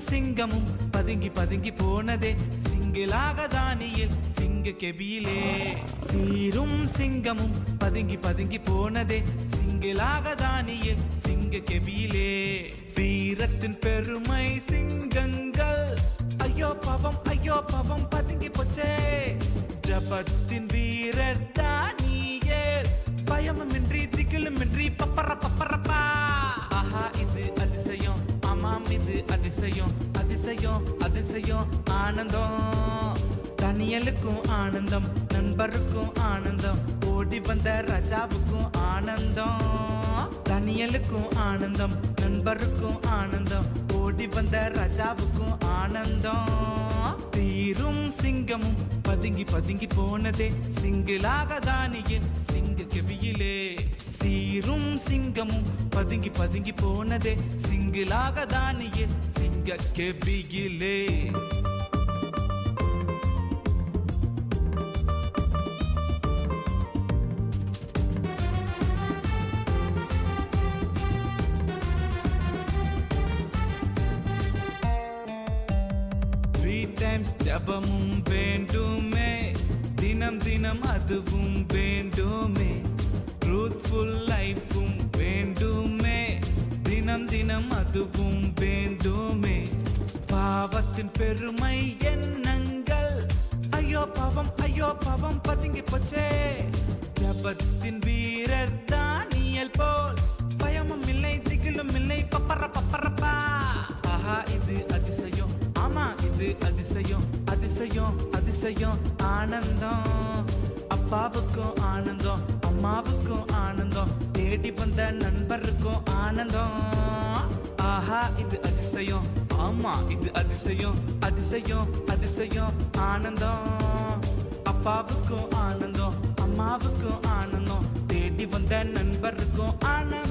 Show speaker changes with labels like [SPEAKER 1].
[SPEAKER 1] சிங்கமும் பதுங்கி பதுங்கி போனதே சிங்கிளாக தானியில் சிங்க கெபியிலே. சீரும் சிங்கமும் பதுங்கி பதுங்கி போனதே சிங்கிளாக தானியில் சிங்க கெபியிலே. வீரத்தின் பெருமை சிங்கங்கள் ஐயோ பாவம் பதுங்கி போச்சே. ஜபத்தின் வீரர் தானியேல் பயமுமின்றி திகிலுமின்றி பப்பரப்பா. ஆஹா இது அதிசயம், ஆமாம் இது அதிசயம், அதிசயம் அதிசயம் ஆனந்தம். தானியேலுக்கும் ஆனந்தம், நண்பருக்கும் ஆனந்தம், ஓடி வந்த ராஜாவுக்கும் ஆனந்தம். தானியேலுக்கும் ஆனந்தம், நண்பருக்கும் ஆனந்தம், ஓடி வந்த ராஜாவுக்கும் ஆனந்தம். தீரும் சிங்கமும் பதுங்கி பதுங்கி போனதே சிங்கிளாக தானியில் சிங்க கெபியிலே. சீரும் சிங்கமும் பதுங்கி பதுங்கி போனதே சிங்கிளாக தானியில் சிங்க கெபியிலே. ஜபமும் வேண்டுமே, தினம் தினம் அதுவும் வேண்டுமே. ட்ரூத்ஃபுல் லைஃபும் வேண்டுமே, தினம் தினம் அதுவும் வேண்டுமே. பாவத்தின் பெருமை எண்ணங்கள் ஐயோ பாவம் பதுங்கி போச்சே. ஜபத்தின் வீரர் தானியேல் போல் பயமும் இல்லை திகிலும் இல்லை பப்பரப்பா. ஆஹா இது அதிசயம், ஆமா இது அதிசயம், அதிசயம் அதிசயம் ஆனந்தம். அப்பாவுக்கும் ஆனந்தம், அம்மாவுக்கும் ஆனந்தம், தேடி வந்த நண்பருக்கும் ஆனந்தம். ஆஹா இது அதிசயம், ஆமா இது அதிசயம், அதிசயம் அதிசயம் ஆனந்தம். அப்பாவுக்கும் ஆனந்தம், அம்மாவுக்கும் ஆனந்தம், தேடி வந்த நண்பருக்கும் ஆனந்தம்.